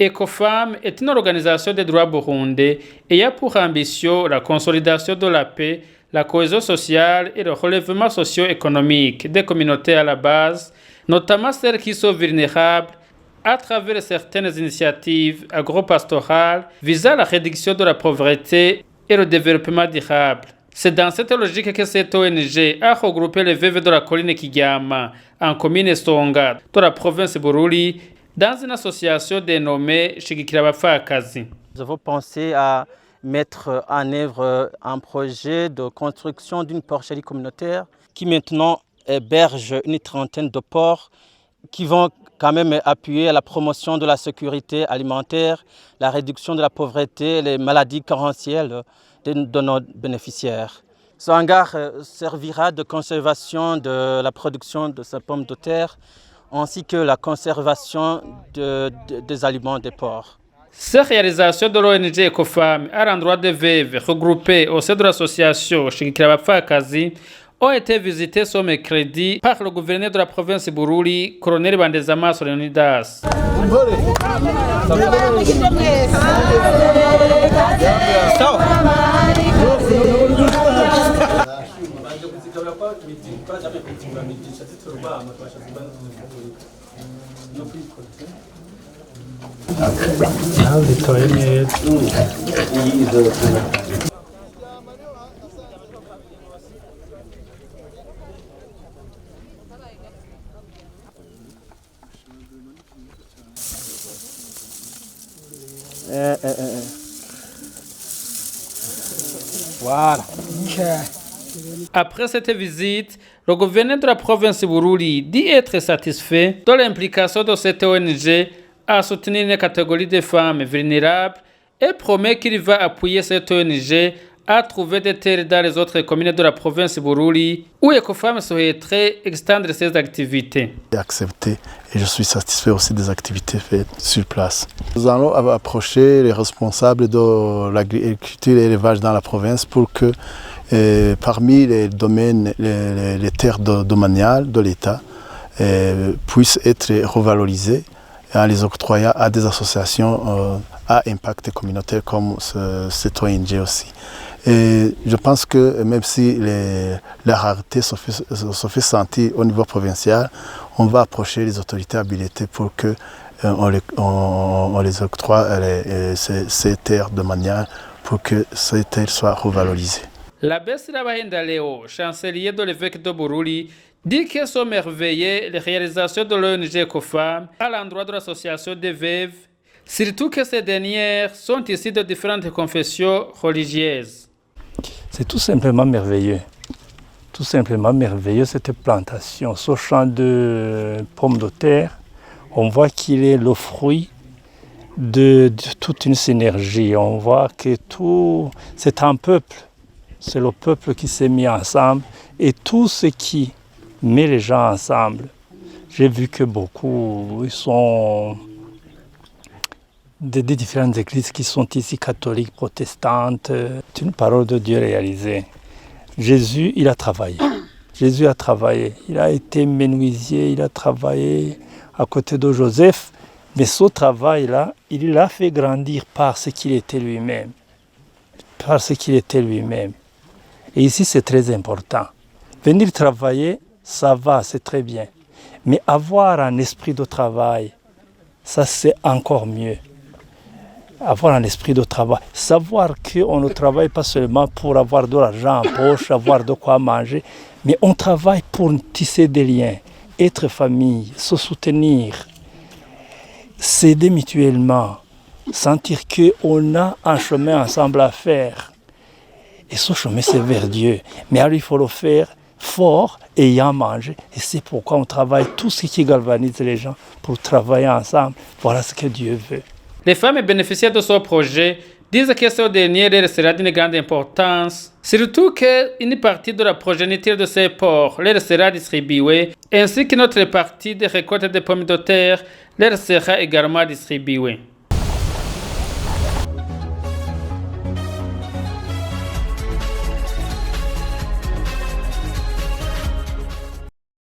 Ecofam est une organisation de droit burundais et a pour ambition la consolidation de la paix, la cohésion sociale et le relèvement socio-économique des communautés à la base, notamment celles qui sont vulnérables, à travers certaines initiatives agro-pastorales visant la réduction de la pauvreté et le développement durable. C'est dans cette logique que cette ONG a regroupé les veuves de la colline Kigama en commune Songa de la province Bururi dans une association dénommée Shigikira Abapfakazi. Nous avons pensé à mettre en œuvre un projet de construction d'une porcherie communautaire qui maintenant héberge une trentaine de porcs qui vont quand même appuyer la promotion de la sécurité alimentaire, la réduction de la pauvreté et les maladies carentielles de nos bénéficiaires. Ce hangar servira de conservation de la production de ces pommes de terre ainsi que la conservation des aliments des porcs. Ces réalisations de l'ONG Ecofam à l'endroit des veuves regroupées au sein de l'association Shigikira Abapfakazi ont été visitées ce mercredi par le gouverneur de la province Bururi, colonel Bandezama Leonidas. Voilà. Après cette visite, le gouverneur de la province Bururi dit être satisfait de l'implication de cette ONG à soutenir une catégorie de femmes vulnérables et promet qu'il va appuyer cette ONG à trouver des terres dans les autres communes de la province Bururi où Ecofam souhaiterait extendre ses activités. Accepté et je suis satisfait aussi des activités faites sur place. Nous allons approcher les responsables de l'agriculture et l'élevage dans la province pour que parmi les domaines, les terres domaniales de l'État puissent être revalorisées en les octroyant à des associations à impact communautaire comme cette ONG aussi. Et je pense que même si la rareté se fait sentir au niveau provincial, on va approcher les autorités habilitées pour que on les octroie ces terres domaniales pour que ces terres soient revalorisées. L'abbé Sirabahinda Léo, chancelier de l'évêque de Bururi, dit qu'ils sont merveillés les réalisations de l'ONG Ecofam à l'endroit de l'association des veuves, surtout que ces dernières sont issues de différentes confessions religieuses. C'est tout simplement merveilleux. Tout simplement merveilleux cette plantation, ce champ de pommes de terre. On voit qu'il est le fruit de toute une synergie. On voit que tout, c'est un peuple. C'est le peuple qui s'est mis ensemble et tout ce qui met les gens ensemble. J'ai vu que beaucoup ils sont des différentes églises qui sont ici, catholiques, protestantes. C'est une parole de Dieu réalisée. Jésus, il a travaillé. Jésus a travaillé. Il a été menuisier, il a travaillé à côté de Joseph. Mais ce travail-là, il l'a fait grandir parce qu'il était lui-même. Parce qu'il était lui-même. Et ici, c'est très important. Venir travailler, ça va, c'est très bien. Mais avoir un esprit de travail, ça c'est encore mieux. Avoir un esprit de travail. Savoir qu'on ne travaille pas seulement pour avoir de l'argent en poche, avoir de quoi manger, mais on travaille pour tisser des liens, être famille, se soutenir, s'aider mutuellement, sentir qu'on a un chemin ensemble à faire. Et ce chemin, c'est vers Dieu. Mais alors, il faut le faire fort, ayant mangé. Et c'est pourquoi on travaille tout ce qui galvanise les gens pour travailler ensemble. Voilà ce que Dieu veut. Les femmes bénéficiaires de ce projet disent que ce dernier leur sera d'une grande importance, surtout qu'une partie de la progéniture de ces porcs leur sera distribuée, ainsi que notre partie des récoltes de pommes de terre leur sera également distribuée.